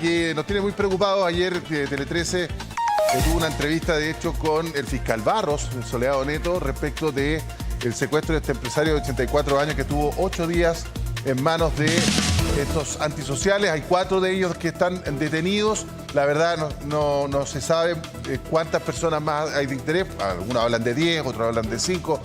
Que nos tiene muy preocupados. Ayer Tele 13 tuvo una entrevista, de hecho, con el fiscal Barros, el Soledad Neto, respecto de el secuestro de este empresario de 84 años que tuvo 8 días en manos de estos antisociales. Hay 4 de ellos que están detenidos. La verdad no se sabe cuántas personas más hay de interés. Algunos hablan de 10, otros hablan de 5.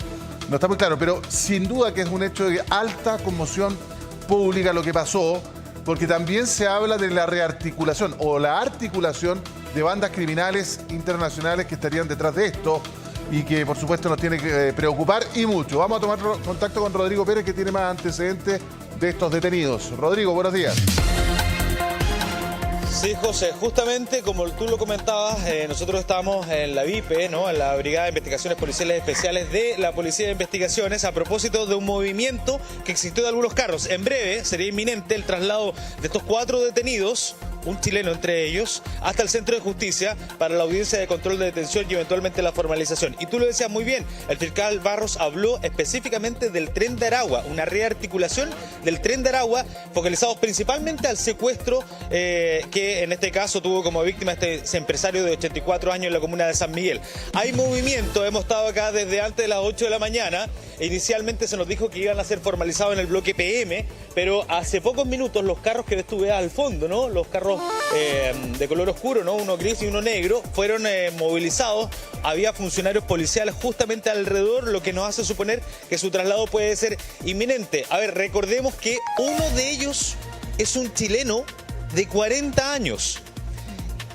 No está muy claro, pero sin duda que es un hecho de alta conmoción pública lo que pasó, porque también se habla de la rearticulación o la articulación de bandas criminales internacionales que estarían detrás de esto y que por supuesto nos tiene que preocupar y mucho. Vamos a tomar contacto con Rodrigo Pérez, que tiene más antecedentes de estos detenidos. Rodrigo, buenos días. Sí, José, justamente como tú lo comentabas, nosotros estamos en la BIPE, ¿no? En la Brigada de Investigaciones Policiales Especiales de la Policía de Investigaciones, a propósito de un movimiento que existió de algunos carros. En breve sería inminente el traslado de estos 4 detenidos, un chileno entre ellos, hasta el Centro de Justicia para la audiencia de control de detención y eventualmente la formalización. Y tú lo decías muy bien, el fiscal Barros habló específicamente del Tren de Aragua, una rearticulación del Tren de Aragua, focalizados principalmente al secuestro que en este caso tuvo como víctima este empresario de 84 años en la comuna de San Miguel. Hay movimiento, hemos estado acá desde antes de las 8 de la mañana. Inicialmente se nos dijo que iban a ser formalizados en el bloque PM, pero hace pocos minutos los carros que tú ves al fondo, ¿no? Los carros de color oscuro, ¿no? Uno gris y uno negro, fueron movilizados. Había funcionarios policiales justamente alrededor, lo que nos hace suponer que su traslado puede ser inminente. A ver, recordemos que uno de ellos es un chileno de 40 años.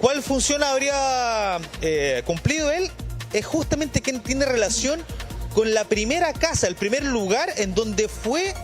¿Cuál función habría cumplido él? Es justamente quien tiene relación con la primera casa, el primer lugar en donde fue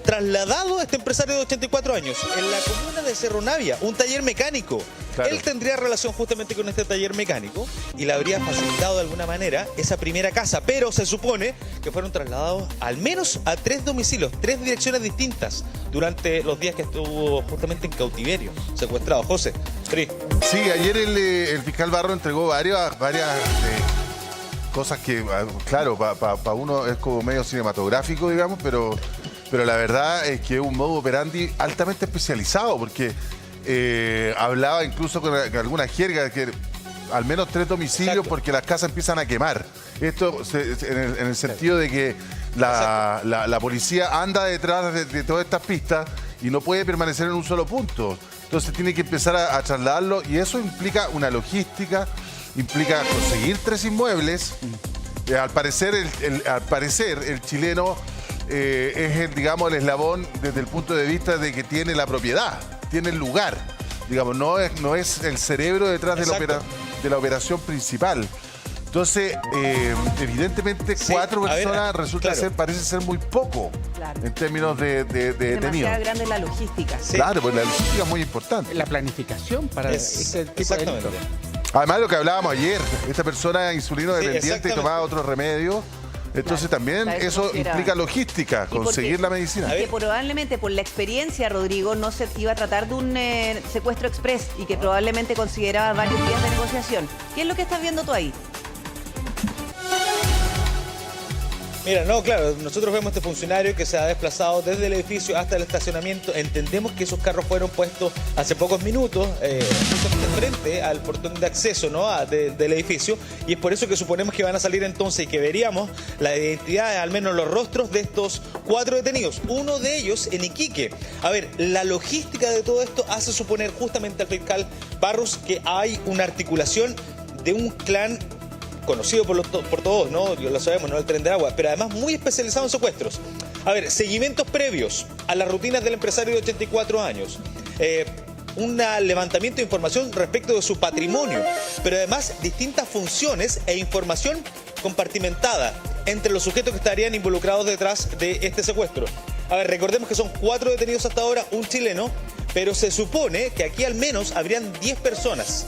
trasladado este empresario de 84 años, en la comuna de Cerro Navia, un taller mecánico. Claro. Él tendría relación justamente con este taller mecánico y le habría facilitado de alguna manera esa primera casa, pero se supone que fueron trasladados al menos a 3 domicilios, 3 direcciones distintas durante los días que estuvo justamente en cautiverio, secuestrado. José, Tri. Sí, ayer el fiscal Barro entregó varias cosas que, claro, para uno es como medio cinematográfico, digamos, pero la verdad es que es un modo operandi altamente especializado, porque hablaba incluso con alguna jerga que al menos 3 domicilios. Exacto. Porque las casas empiezan a quemar. Esto en el sentido de que la policía anda detrás de todas estas pistas y no puede permanecer en un solo punto. Entonces tiene que empezar a trasladarlo, y eso implica una logística, implica conseguir 3 inmuebles. Al parecer el chileno es digamos, el eslabón desde el punto de vista de que tiene la propiedad, tiene el lugar. Digamos, no es el cerebro detrás de la operación principal. Entonces, evidentemente, sí, 4 personas parece ser muy poco, claro, en términos de detenidos. Es demasiado grande la logística. Sí. Claro, pues la logística es muy importante. La planificación para ese tipo de delitos. Además, lo que hablábamos ayer, esta persona insulino dependiente y tomaba otros remedios. Entonces también eso implica logística, conseguir la medicina. Y que probablemente por la experiencia, Rodrigo, no se iba a tratar de un secuestro express y que probablemente consideraba varios días de negociación. ¿Qué es lo que estás viendo tú ahí? Mira, no, claro, nosotros vemos este funcionario que se ha desplazado desde el edificio hasta el estacionamiento. Entendemos que esos carros fueron puestos hace pocos minutos, justamente frente al portón de acceso, ¿no? del edificio, y es por eso que suponemos que van a salir entonces y que veríamos la identidad, al menos los rostros de estos 4 detenidos, uno de ellos en Iquique. A ver, la logística de todo esto hace suponer justamente al fiscal Barros que hay una articulación de un clan conocido por todos, ¿no? Lo sabemos, ¿no? El Tren de Aragua, pero además muy especializado en secuestros. A ver, seguimientos previos a las rutinas del empresario de 84 años. Un levantamiento de información respecto de su patrimonio, pero además distintas funciones e información compartimentada entre los sujetos que estarían involucrados detrás de este secuestro. A ver, recordemos que son 4 detenidos hasta ahora, un chileno, pero se supone que aquí al menos habrían 10 personas.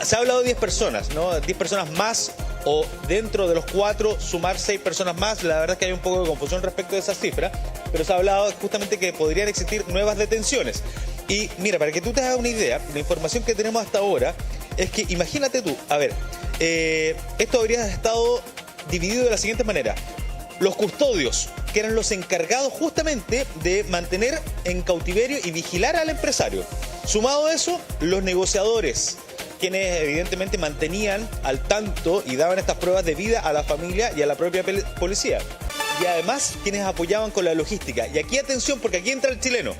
Se ha hablado de 10 personas, ¿no? 10 personas más, o dentro de los 4 sumar 6 personas más. La verdad es que hay un poco de confusión respecto de esa cifra, pero se ha hablado justamente que podrían existir nuevas detenciones. Y mira, para que tú te hagas una idea, la información que tenemos hasta ahora es que, imagínate tú, a ver, esto habría estado dividido de la siguiente manera. Los custodios, que eran los encargados justamente de mantener en cautiverio y vigilar al empresario. Sumado a eso, los negociadores, quienes evidentemente mantenían al tanto y daban estas pruebas de vida a la familia y a la propia policía. Y además, quienes apoyaban con la logística. Y aquí atención, porque aquí entra el chileno.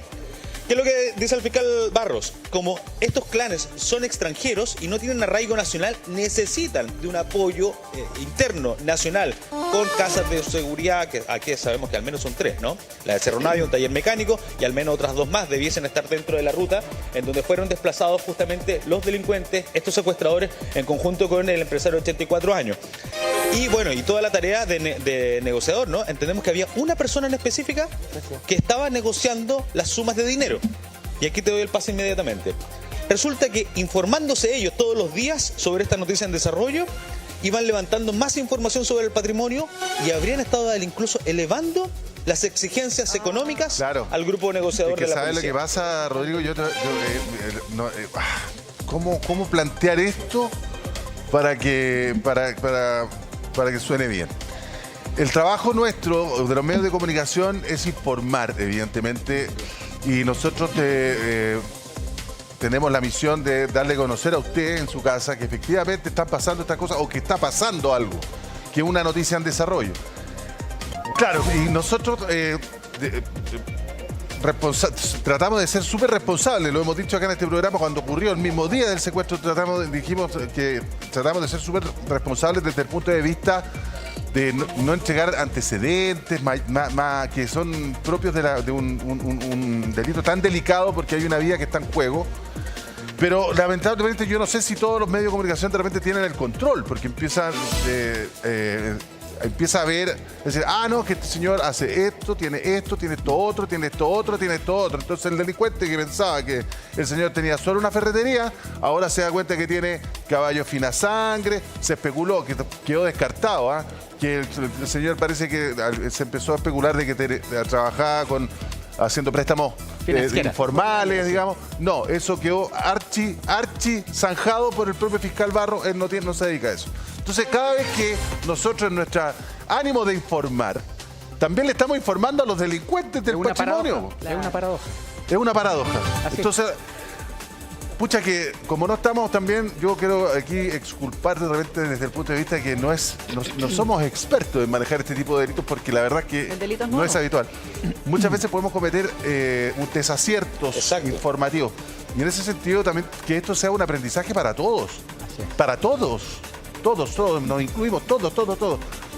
¿Qué es lo que dice el fiscal Barros? Como estos clanes son extranjeros y no tienen arraigo nacional, necesitan de un apoyo interno, nacional, con casas de seguridad, que aquí sabemos que al menos son 3, ¿no? La de Cerro Navia, un taller mecánico, y al menos otras 2 más debiesen estar dentro de la ruta, en donde fueron desplazados justamente los delincuentes, estos secuestradores, en conjunto con el empresario de 84 años. Y bueno, y toda la tarea de negociador, ¿no? Entendemos que había una persona en específica que estaba negociando las sumas de dinero. Y aquí te doy el pase inmediatamente. Resulta que informándose ellos todos los días sobre esta noticia en desarrollo, iban levantando más información sobre el patrimonio y habrían estado incluso elevando las exigencias económicas al grupo negociador de la policía. ¿Sabes lo que pasa, Rodrigo? ¿Cómo plantear esto para que suene bien? El trabajo nuestro, de los medios de comunicación, es informar, evidentemente, y nosotros tenemos la misión de darle a conocer a usted en su casa que efectivamente están pasando estas cosas o que está pasando algo, que es una noticia en desarrollo. Claro, y nosotros tratamos de ser súper responsables, lo hemos dicho acá en este programa cuando ocurrió el mismo día del secuestro, dijimos que tratamos de ser súper responsables desde el punto de vista de no entregar antecedentes que son propios de un delito tan delicado porque hay una vida que está en juego. Pero lamentablemente yo no sé si todos los medios de comunicación de repente tienen el control, porque empieza a ver, decir, no, que este señor hace esto, tiene esto otro, tiene esto otro. Entonces el delincuente que pensaba que el señor tenía solo una ferretería, ahora se da cuenta que tiene caballo fina sangre, se especuló, que quedó descartado, que el señor parece que se empezó a especular de que trabajaba haciendo préstamos informales, digamos. No, eso quedó archi zanjado por el propio fiscal Barro, él no se dedica a eso. Entonces, cada vez que nosotros, en nuestro ánimo de informar, también le estamos informando a los delincuentes del patrimonio. Es una paradoja. Es una paradoja. Entonces, pucha que, como no estamos también, yo quiero aquí exculpar de repente desde el punto de vista de que no somos expertos en manejar este tipo de delitos, porque la verdad que no es habitual. Muchas veces podemos cometer desaciertos informativos. Y en ese sentido también que esto sea un aprendizaje para todos. Para todos, nos incluimos todos.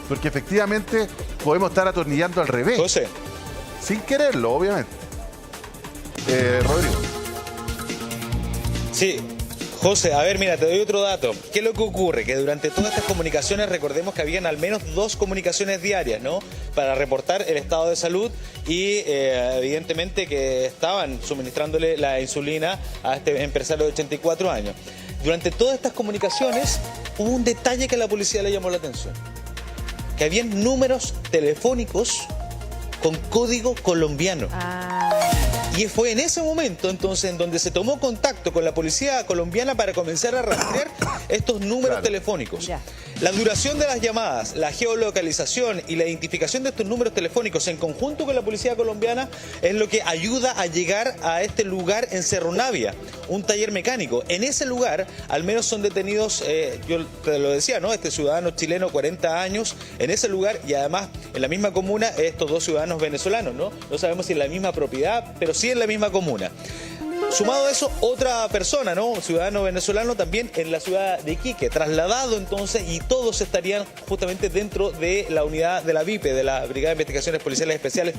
Porque efectivamente podemos estar atornillando al revés. José. Sin quererlo, obviamente. Rodrigo. Sí, José, a ver, mira, te doy otro dato. ¿Qué es lo que ocurre? Que durante todas estas comunicaciones, recordemos que habían al menos 2 comunicaciones diarias, ¿no? Para reportar el estado de salud y evidentemente que estaban suministrándole la insulina a este empresario de 84 años. Durante todas estas comunicaciones hubo un detalle que a la policía le llamó la atención. Que habían números telefónicos con código colombiano. Y fue en ese momento entonces en donde se tomó contacto con la policía colombiana para comenzar a rastrear estos números telefónicos. La duración de las llamadas, la geolocalización y la identificación de estos números telefónicos en conjunto con la policía colombiana es lo que ayuda a llegar a este lugar en Cerro Navia, un taller mecánico. En ese lugar al menos son detenidos, yo te lo decía, ¿no? Este ciudadano chileno, 40 años, en ese lugar, y además en la misma comuna estos 2 ciudadanos venezolanos, ¿no? No sabemos si en la misma propiedad, pero sí en la misma comuna. Sumado a eso, otra persona, ¿no? Un ciudadano venezolano también en la ciudad de Iquique, trasladado entonces, y todos estarían justamente dentro de la unidad de la VIPE, de la Brigada de Investigaciones Policiales Especiales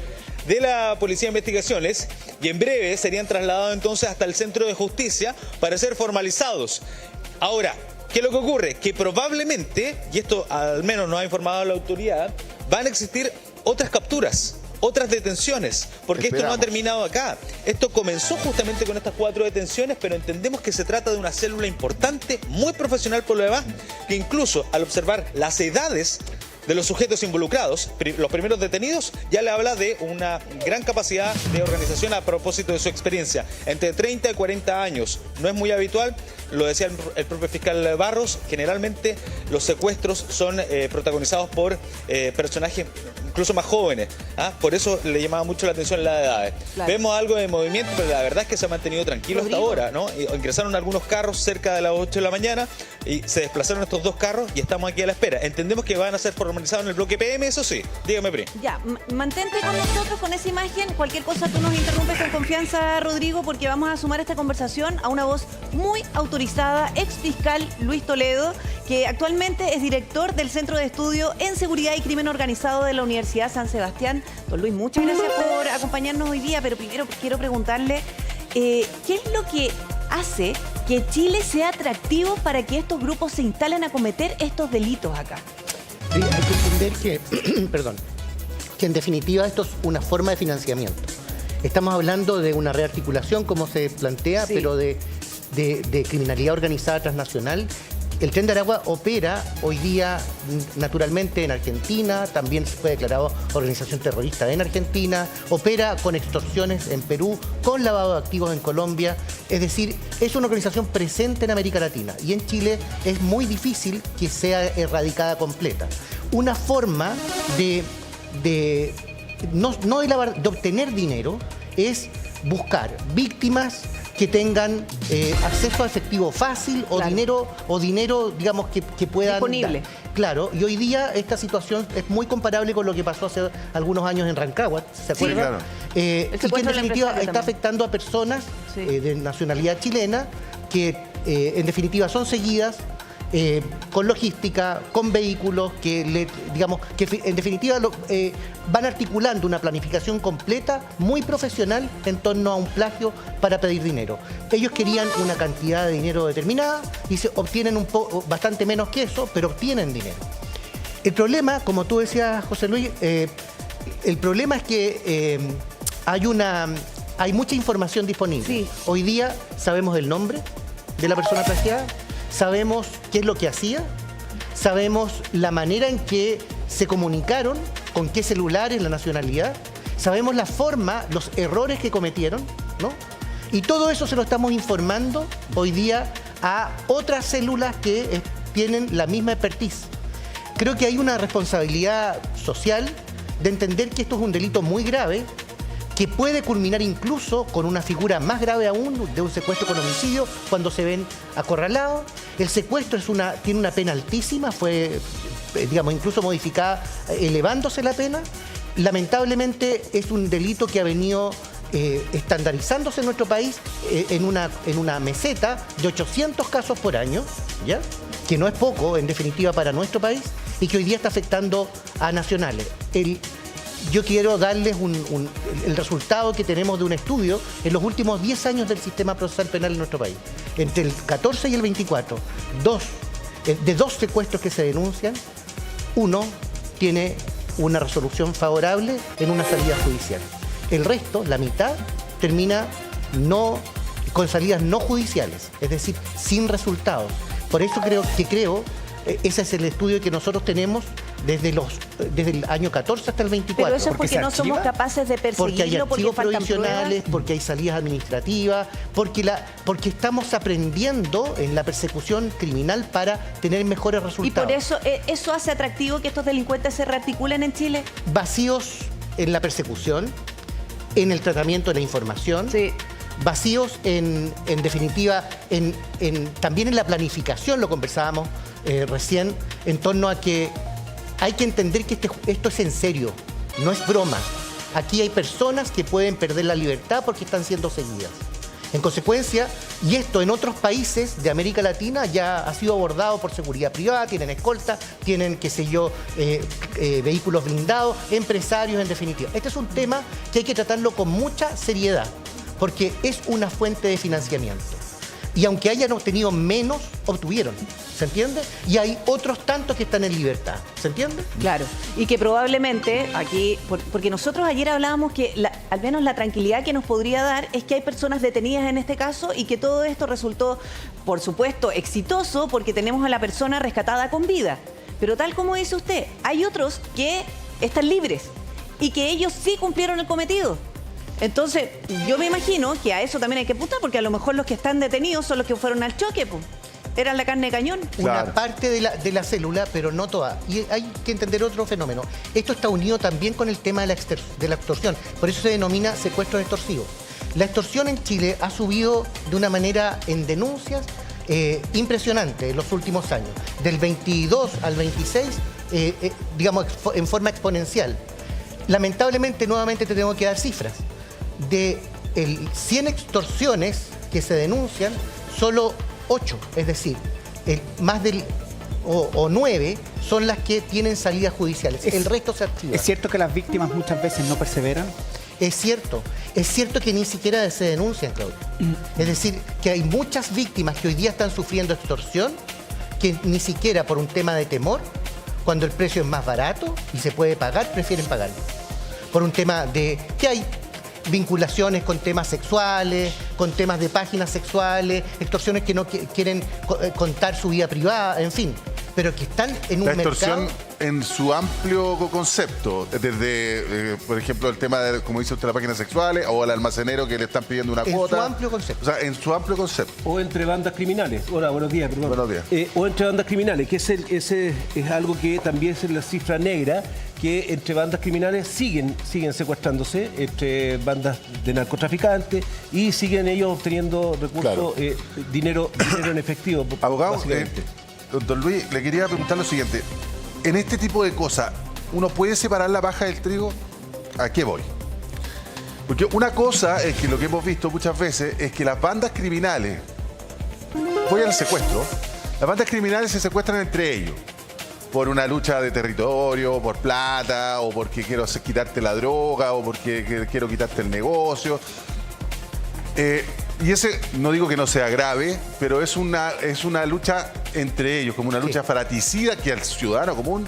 de la Policía de Investigaciones, y en breve serían trasladados entonces hasta el Centro de Justicia para ser formalizados. Ahora, ¿qué es lo que ocurre? Que probablemente, y esto al menos nos ha informado la autoridad, van a existir otras capturas, otras detenciones, porque esto no ha terminado acá. Esto comenzó justamente con estas 4 detenciones, pero entendemos que se trata de una célula importante, muy profesional por lo demás, que incluso al observar las edades de los sujetos involucrados, los primeros detenidos, ya le habla de una gran capacidad de organización a propósito de su experiencia. Entre 30 y 40 años, no es muy habitual, lo decía el propio fiscal Barros, generalmente los secuestros son protagonizados por personajes incluso más jóvenes. Por eso le llamaba mucho la atención la edad. Claro. Vemos algo de movimiento, pero la verdad es que se ha mantenido tranquilo Rodrigo. hasta ahora, ¿no? Ingresaron algunos carros cerca de las 8 de la mañana y se desplazaron estos 2 carros y estamos aquí a la espera. Entendemos que van a ser formalizados en el bloque PM, eso sí. Dígame, Pri. Ya, mantente con nosotros con esa imagen. Cualquier cosa tú nos interrumpes con confianza, Rodrigo, porque vamos a sumar esta conversación a una voz muy autorizada, ex fiscal Luis Toledo, que actualmente es director del Centro de Estudio en Seguridad y Crimen Organizado de la Universidad San Sebastián. Don Luis, muchas gracias por acompañarnos hoy día, pero primero quiero preguntarle, ¿qué es lo que hace que Chile sea atractivo para que estos grupos se instalen a cometer estos delitos acá? Sí, hay que entender que, perdón, que en definitiva esto es una forma de financiamiento. Estamos hablando de una rearticulación, como se plantea, Sí. pero de criminalidad organizada transnacional. El Tren de Aragua opera hoy día naturalmente en Argentina, también fue declarado organización terrorista en Argentina, opera con extorsiones en Perú, con lavado de activos en Colombia, es decir, es una organización presente en América Latina y en Chile es muy difícil que sea erradicada completa. Una forma de obtener dinero es buscar víctimas que tengan acceso a efectivo fácil o Claro. dinero, digamos, que puedan Disponible. dar. Claro, y hoy día esta situación es muy comparable con lo que pasó hace algunos años en Rancagua, ¿se Sí, acuerdan? claro. Y que en secuestro del definitiva empresario está también. afectando a personas Sí. de nacionalidad chilena que en definitiva son seguidas con logística, con vehículos que en definitiva van articulando una planificación completa, muy profesional en torno a un plagio para pedir dinero. Ellos querían una cantidad de dinero determinada y se obtienen bastante menos que eso, pero obtienen dinero. El problema, como tú decías, José Luis, el problema es que hay mucha información disponible. Sí. Hoy día sabemos el nombre de la persona plagiada, sabemos qué es lo que hacía, sabemos la manera en que se comunicaron, con qué celulares, la nacionalidad, sabemos la forma, los errores que cometieron, ¿no? Y todo eso se lo estamos informando hoy día a otras células que tienen la misma expertise. Creo que hay una responsabilidad social de entender que esto es un delito muy grave, que puede culminar incluso con una figura más grave aún de un secuestro con homicidio cuando se ven acorralados. El secuestro tiene una pena altísima, fue, incluso modificada, elevándose la pena. Lamentablemente es un delito que ha venido estandarizándose en nuestro país en una meseta de 800 casos por año, ¿ya? Que no es poco, en definitiva, para nuestro país y que hoy día está afectando a nacionales. Yo quiero darles el resultado que tenemos de un estudio en los últimos 10 años del sistema procesal penal en nuestro país. Entre el 14 y el 24, de dos secuestros que se denuncian, uno tiene una resolución favorable en una salida judicial. El resto, la mitad, termina con salidas no judiciales, es decir, sin resultados. Por eso creo, ese es el estudio que nosotros tenemos desde el año 14 hasta el 24. Pero eso es porque no somos capaces de Porque hay perseguirlo, porque archivos faltan provisionales, pruebas. porque hay salidas administrativas, porque estamos aprendiendo en la persecución criminal para tener mejores Y resultados. por eso hace atractivo que estos delincuentes se rearticulen en Chile. Vacíos en la persecución, en el tratamiento de la información. Sí. Vacíos en definitiva, también en la planificación, lo conversábamos recién, en torno a que hay que entender que esto es en serio, no es broma. Aquí hay personas que pueden perder la libertad porque están siendo seguidas. En consecuencia, y esto en otros países de América Latina ya ha sido abordado por seguridad privada, tienen escolta, tienen, vehículos blindados, empresarios en definitiva. Este es un tema que hay que tratarlo con mucha seriedad, porque es una fuente de financiamiento. Y aunque hayan obtenido menos, obtuvieron, ¿se entiende? Y hay otros tantos que están en libertad, ¿se entiende? Claro, y que probablemente aquí, porque nosotros ayer hablábamos que al menos la tranquilidad que nos podría dar es que hay personas detenidas en este caso y que todo esto resultó, por supuesto, exitoso porque tenemos a la persona rescatada con vida. Pero tal como dice usted, hay otros que están libres y que ellos sí cumplieron el cometido. Entonces, yo me imagino que a eso también hay que apuntar, porque a lo mejor los que están detenidos son los que fueron al choque, pues. eran la carne de cañón. Claro. Una parte de la célula, pero no toda. Y hay que entender otro fenómeno. Esto está unido también con el tema de la extorsión. Por eso se denomina secuestro extorsivo. La extorsión en Chile ha subido de una manera en denuncias impresionante en los últimos años. Del 22 al 26, digamos, en forma exponencial. Lamentablemente, nuevamente te tengo que dar cifras. De 100 extorsiones que se denuncian, solo 8, es decir, más del o 9 son las que tienen salidas judiciales. El resto se activa. ¿Es cierto que las víctimas muchas veces no perseveran? Es cierto que ni siquiera se denuncian, Claudio. Es decir, que hay muchas víctimas que hoy día están sufriendo extorsión, que ni siquiera por un tema de temor, cuando el precio es más barato y se puede pagar, prefieren pagarlo. Por un tema de que hay vinculaciones con temas sexuales, con temas de páginas sexuales, extorsiones que no quieren contar su vida privada, en fin, pero que están en un mercado. La extorsión en su amplio concepto, desde, por ejemplo, el tema de, como dice usted, las páginas sexuales o al almacenero que le están pidiendo una cuota. En su amplio concepto. O sea, en su amplio concepto. O entre bandas criminales. Hola, buenos días, perdón. Buenos días. O entre bandas criminales, que ese es algo que también es la cifra negra, que entre bandas criminales siguen secuestrándose, entre bandas de narcotraficantes, y siguen ellos obteniendo recursos, Claro. dinero en efectivo. Abogado, básicamente. don Luis, le quería preguntar lo siguiente. En este tipo de cosas, ¿uno puede separar la paja del trigo? ¿A qué voy? Porque una cosa es que lo que hemos visto muchas veces es que las bandas criminales, voy al secuestro, las bandas criminales se secuestran entre ellos por una lucha de territorio, por plata, o porque quiero quitarte la droga, o porque quiero quitarte el negocio. Y ese, no digo que no sea grave, pero es una lucha entre ellos, como una lucha fratricida que al ciudadano común,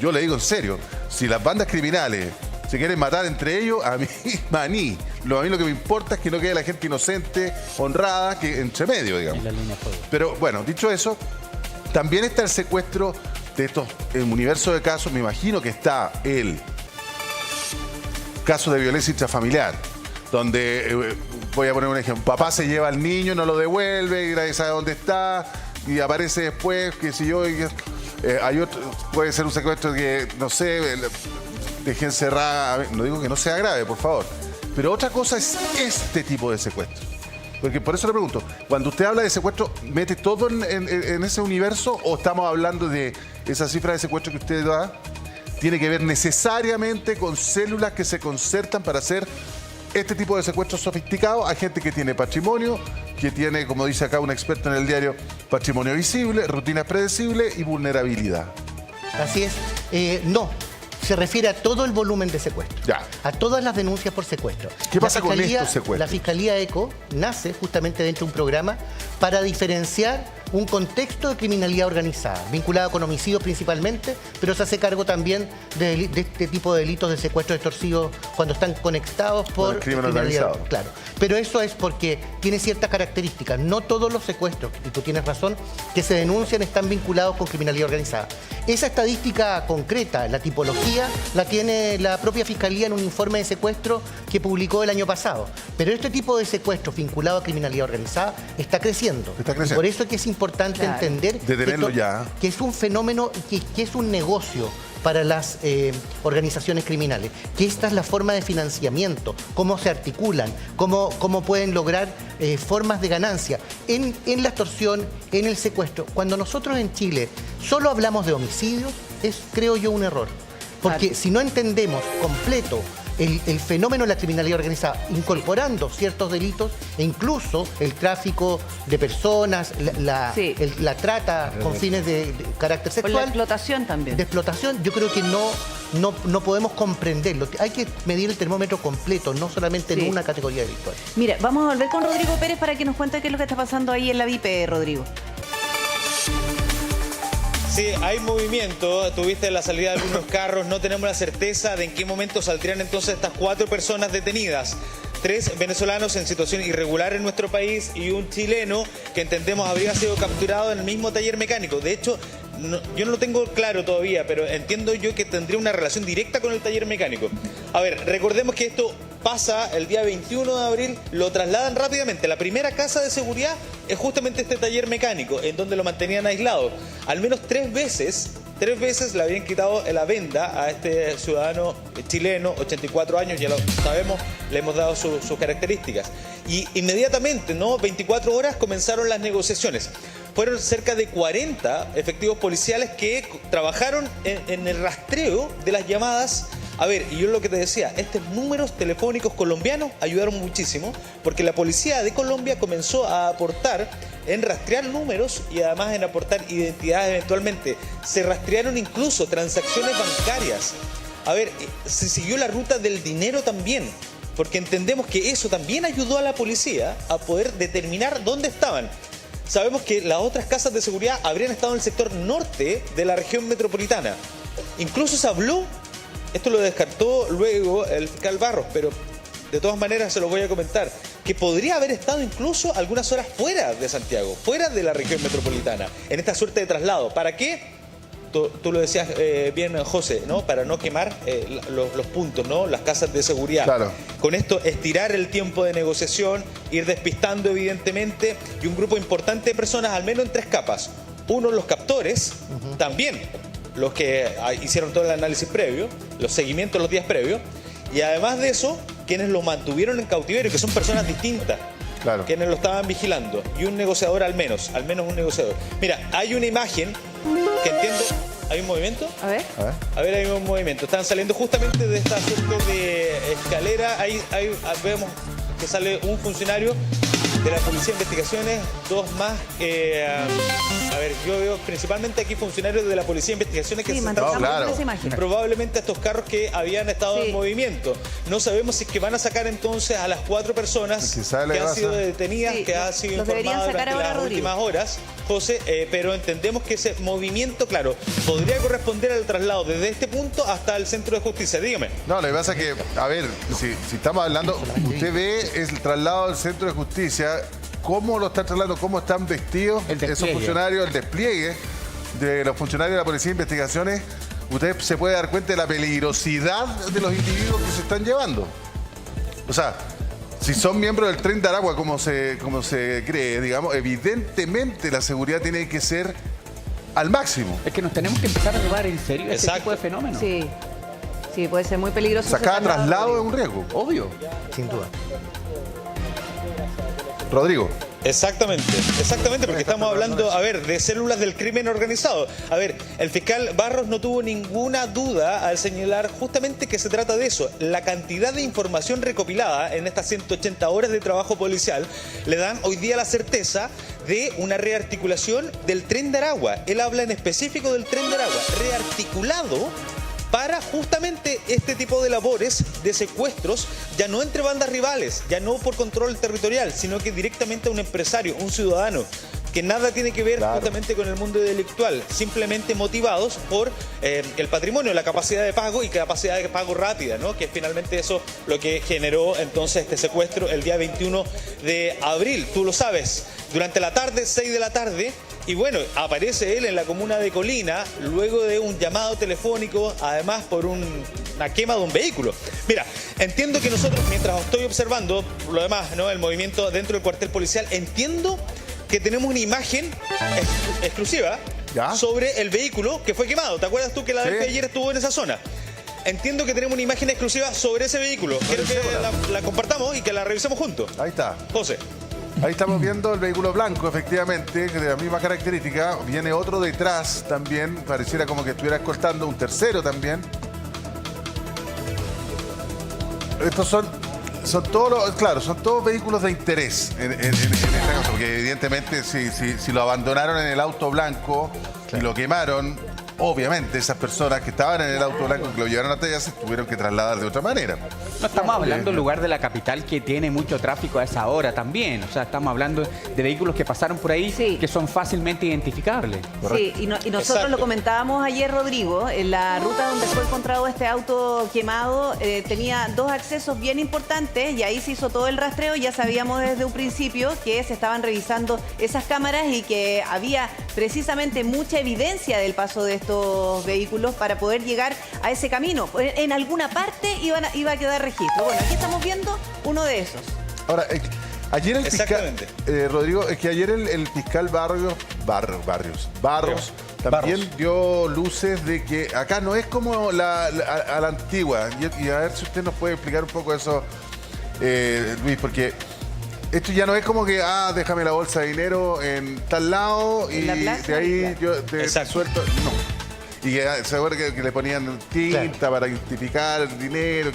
yo le digo en serio, si las bandas criminales se quieren matar entre ellos, a mí, maní. A mí lo que me importa es que no quede la gente inocente, honrada, que entre medio, digamos. Pero bueno, dicho eso, también está el secuestro de estos, en un universo de casos, me imagino que está el caso de violencia intrafamiliar, donde, voy a poner un ejemplo, papá se lleva al niño, no lo devuelve, y nadie sabe dónde está, y aparece después, qué sé yo, hay otro, puede ser un secuestro que, no sé, deje encerrada, no digo que no sea grave, por favor, pero otra cosa es este tipo de secuestro. Porque por eso le pregunto, cuando usted habla de secuestro, ¿mete todo en ese universo o estamos hablando de esa cifra de secuestro que usted da? ¿Tiene que ver necesariamente con células que se concertan para hacer este tipo de secuestros sofisticados a gente que tiene patrimonio, que tiene, como dice acá un experto en el diario, patrimonio visible, rutinas predecibles y vulnerabilidad? Así es. No. Se refiere a todo el volumen de secuestro, a todas las denuncias por secuestro. ¿Qué pasa con estos secuestros? La Fiscalía ECO nace justamente dentro de un programa para diferenciar un contexto de criminalidad organizada, vinculada con homicidios principalmente, pero se hace cargo también de este tipo de delitos de secuestro extorsivo cuando están conectados por crimen criminalidad. organizado. Claro. Pero eso es porque tiene ciertas características. No todos los secuestros, y tú tienes razón, que se denuncian están vinculados con criminalidad organizada. Esa estadística concreta, la tipología, la tiene la propia Fiscalía en un informe de secuestro que publicó el año pasado. Pero este tipo de secuestros vinculados a criminalidad organizada está creciendo. Está creciendo. Y por eso es que es importante entender Detenerlo que es un fenómeno, que es un negocio para las organizaciones criminales, que esta es la forma de financiamiento, cómo se articulan, cómo pueden lograr formas de ganancia en la extorsión, en el secuestro. Cuando nosotros en Chile solo hablamos de homicidios, es, creo yo, un error. Porque si no entendemos completo el fenómeno de la criminalidad organizada, incorporando ciertos delitos e incluso el tráfico de personas, la trata con fines de carácter sexual. Con la explotación también. De explotación, yo creo que no podemos comprenderlo. Hay que medir el termómetro completo, no solamente en una categoría delictual. Mira, vamos a volver con Rodrigo Pérez para que nos cuente qué es lo que está pasando ahí en la VIP, Rodrigo. Sí, hay movimiento, tuviste la salida de algunos carros, no tenemos la certeza de en qué momento saldrían entonces estas 4 personas detenidas. 3 venezolanos en situación irregular en nuestro país y un chileno que entendemos habría sido capturado en el mismo taller mecánico. De hecho, yo no lo tengo claro todavía, pero entiendo yo que tendría una relación directa con el taller mecánico. A ver, recordemos que esto pasa el día 21 de abril, lo trasladan rápidamente. La primera casa de seguridad es justamente este taller mecánico, en donde lo mantenían aislado. Al menos 3 veces le habían quitado la venda a este ciudadano chileno, 84 años, ya lo sabemos, le hemos dado sus características. Y inmediatamente, ¿no? 24 horas comenzaron las negociaciones. Fueron cerca de 40 efectivos policiales que trabajaron en el rastreo de las llamadas. A ver, y yo lo que te decía, estos números telefónicos colombianos ayudaron muchísimo porque la policía de Colombia comenzó a aportar en rastrear números y además en aportar identidades eventualmente. Se rastrearon incluso transacciones bancarias. A ver, se siguió la ruta del dinero también, porque entendemos que eso también ayudó a la policía a poder determinar dónde estaban. Sabemos que las otras casas de seguridad habrían estado en el sector norte de la región metropolitana. Incluso se habló, esto lo descartó luego el fiscal Barros, pero de todas maneras se lo voy a comentar, que podría haber estado incluso algunas horas fuera de Santiago, fuera de la región metropolitana, en esta suerte de traslado. ¿Para qué? Tú lo decías bien, José, ¿no? Para no quemar los puntos, ¿no? Las casas de seguridad. Claro. Con esto, estirar el tiempo de negociación, ir despistando evidentemente, y un grupo importante de personas, al menos en 3 capas. Uno, los captores, también los que hicieron todo el análisis previo, los seguimientos los días previos, y además de eso, quienes lo mantuvieron en cautiverio, que son personas distintas. Claro. Quienes lo estaban vigilando. Y un negociador al menos un negociador. Mira, hay una imagen que entiendo... ¿Hay un movimiento? A ver. A ver, hay un movimiento. Están saliendo justamente de esta suerte de escalera. Ahí vemos que sale un funcionario de la Policía de Investigaciones, 2 más. A ver, yo veo principalmente aquí funcionarios de la Policía de Investigaciones que Sí, se están mantengamos esa imagen. probablemente a estos carros que habían estado en movimiento. No sabemos si es que van a sacar entonces a las 4 personas que han sido detenidas, Sí, que han sido los deberían informadas sacar durante ahora, las Rodrigo. últimas horas, José, pero entendemos que ese movimiento, claro, podría corresponder al traslado desde este punto hasta el Centro de Justicia. Dígame. No, lo que pasa es que, a ver, si estamos hablando, usted ve el traslado del Centro de Justicia, cómo lo están trasladando, cómo están vestidos esos funcionarios, el despliegue de los funcionarios de la Policía de Investigaciones. Usted se puede dar cuenta de la peligrosidad de los individuos que se están llevando. O sea, si son miembros del Tren de Aragua, como se cree, digamos, evidentemente la seguridad tiene que ser al máximo. Es que nos tenemos que empezar a tomar en serio este tipo de fenómenos. Sí. Sí, puede ser muy peligroso. O sea, ese cada traslado es Rodrigo. un riesgo. Obvio. Sin duda. Rodrigo. Exactamente, porque estamos hablando, a ver, de células del crimen organizado. A ver, el fiscal Barros no tuvo ninguna duda al señalar justamente que se trata de eso. La cantidad de información recopilada en estas 180 horas de trabajo policial le dan hoy día la certeza de una rearticulación del Tren de Aragua. Él habla en específico del Tren de Aragua, rearticulado para justamente este tipo de labores de secuestros, ya no entre bandas rivales, ya no por control territorial, sino que directamente a un empresario, un ciudadano, que nada tiene que ver justamente con el mundo delictual, simplemente motivados por el patrimonio, la capacidad de pago y capacidad de pago rápida, ¿no? Que es finalmente eso lo que generó entonces este secuestro el día 21 de abril. Tú lo sabes, durante la tarde, 6 de la tarde, y bueno, aparece él en la comuna de Colina, luego de un llamado telefónico, además por una quema de un vehículo. Mira, entiendo que nosotros, mientras estoy observando lo demás, ¿no? El movimiento dentro del cuartel policial, entiendo que tenemos una imagen exclusiva sobre el vehículo que fue quemado. ¿Te acuerdas tú que la vez que ayer estuvo en esa zona? Entiendo que tenemos una imagen exclusiva sobre ese vehículo. Quiero que la compartamos y que la revisemos juntos. Ahí está. José. Ahí estamos viendo el vehículo blanco, efectivamente, de la misma característica. Viene otro detrás también, pareciera como que estuviera escoltando, un tercero también. Estos son todos son todos vehículos de interés en este caso, porque evidentemente si lo abandonaron en el auto blanco y lo quemaron, obviamente esas personas que estaban en el auto blanco que lo llevaron hasta allá se tuvieron que trasladar de otra manera. No estamos hablando del lugar de la capital que tiene mucho tráfico a esa hora también. O sea, estamos hablando de vehículos que pasaron por ahí que son fácilmente identificables. Sí, y nosotros lo comentábamos ayer, Rodrigo, en la ruta donde fue encontrado este auto quemado, tenía 2 accesos bien importantes y ahí se hizo todo el rastreo. Ya sabíamos desde un principio que se estaban revisando esas cámaras y que había precisamente mucha evidencia del paso de estos vehículos para poder llegar a ese camino. En alguna parte iba a quedar registro. Bueno, aquí estamos viendo uno de esos. Ahora, ayer el fiscal, Exactamente. Rodrigo, es que ayer el fiscal Barros también dio luces de que acá no es como a la antigua. Y a ver si usted nos puede explicar un poco eso, Luis, porque esto ya no es como que, déjame la bolsa de dinero en tal lado y ¿En la plaza? de ahí yo te Exacto. suelto. No. Y que seguro que le ponían tinta para identificar el dinero.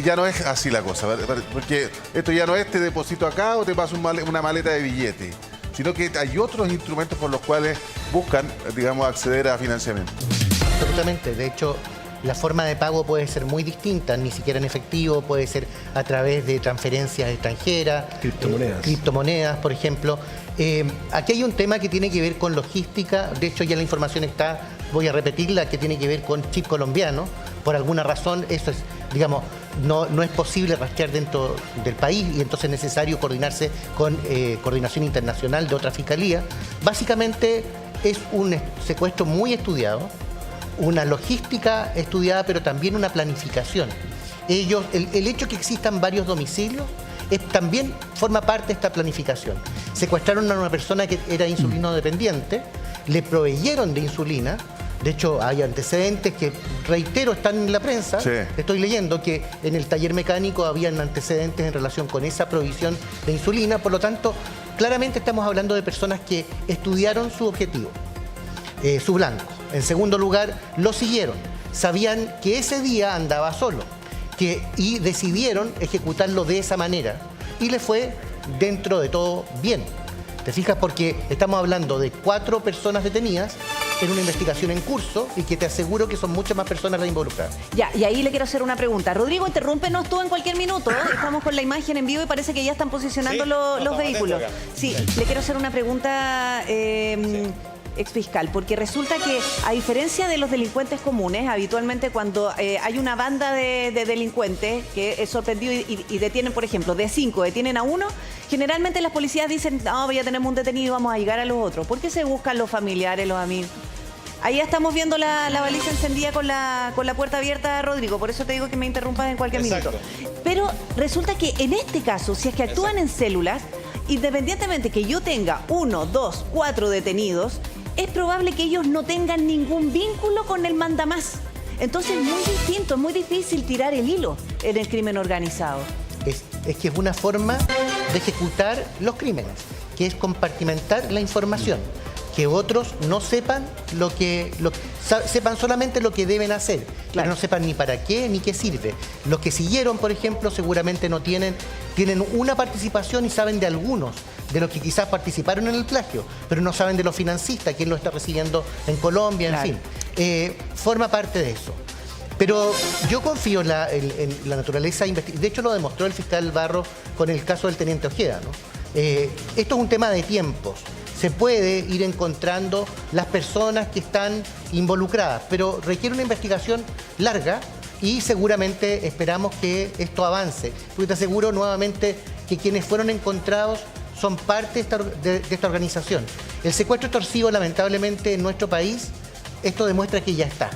Ya no es así la cosa, porque esto ya no es te deposito acá o te paso una maleta de billete, sino que hay otros instrumentos por los cuales buscan, digamos, acceder a financiamiento. Absolutamente. De hecho, la forma de pago puede ser muy distinta, ni siquiera en efectivo, puede ser a través de transferencias extranjeras, criptomonedas, por ejemplo. Aquí hay un tema que tiene que ver con logística, de hecho ya la información está, voy a repetirla, que tiene que ver con chip colombiano. Por alguna razón eso es, digamos, no es posible rastrear dentro del país y entonces es necesario coordinarse con coordinación internacional de otra fiscalía. Básicamente es un secuestro muy estudiado, una logística estudiada, pero también una planificación. El hecho que existan varios domicilios también forma parte de esta planificación. Secuestraron a una persona que era insulino dependiente, le proveyeron de insulina. De hecho, hay antecedentes que, reitero, están en la prensa. Sí. Estoy leyendo que en el taller mecánico habían antecedentes en relación con esa provisión de insulina. Por lo tanto, claramente estamos hablando de personas que estudiaron su objetivo, su blanco. En segundo lugar, lo siguieron. Sabían que ese día andaba solo y decidieron ejecutarlo de esa manera. Y le fue, dentro de todo, bien. ¿Te fijas? Porque estamos hablando de 4 personas detenidas en una investigación en curso y que te aseguro que son muchas más personas las involucradas. Ya, y ahí le quiero hacer una pregunta. Rodrigo, interrúmpenos tú en cualquier minuto. Estamos con la imagen en vivo y parece que ya están posicionando Sí, los estamos vehículos. atentos acá. Sí, le quiero hacer una pregunta exfiscal, porque resulta que, a diferencia de los delincuentes comunes, habitualmente cuando hay una banda de delincuentes que es sorprendido y detienen, por ejemplo, de 5 detienen a uno, generalmente las policías dicen, no, ya tenemos un detenido, vamos a llegar a los otros. ¿Por qué se buscan los familiares, los amigos? Ahí ya estamos viendo la baliza encendida con la puerta abierta, Rodrigo. Por eso te digo que me interrumpas en cualquier Exacto. minuto. Pero resulta que en este caso, si es que actúan en células, independientemente que yo tenga 1, 2, 4 detenidos, es probable que ellos no tengan ningún vínculo con el mandamás. Entonces es muy distinto, es muy difícil tirar el hilo en el crimen organizado. Es que es una forma de ejecutar los crímenes, que es compartimentar la información. Que otros no sepan sepan solamente lo que deben hacer, pero no sepan ni para qué ni qué sirve. Los que siguieron, por ejemplo, seguramente no tienen una participación y saben de algunos, de los que quizás participaron en el plagio, pero no saben de los financistas, quién lo está recibiendo en Colombia, en fin. Forma parte de eso. Pero yo confío en la naturaleza investigativa. De hecho, lo demostró el fiscal Barros con el caso del teniente Ojeda, ¿no? Esto es un tema de tiempos. Se puede ir encontrando las personas que están involucradas, pero requiere una investigación larga y seguramente esperamos que esto avance. Porque te aseguro nuevamente que quienes fueron encontrados son parte de esta organización. El secuestro extorsivo, lamentablemente, en nuestro país, esto demuestra que ya está.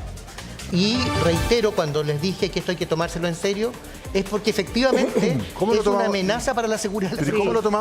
Y reitero, cuando les dije que esto hay que tomárselo en serio, es porque efectivamente ¿Cómo lo es una tomamos? amenaza para la seguridad. ¿Cómo lo tomamos?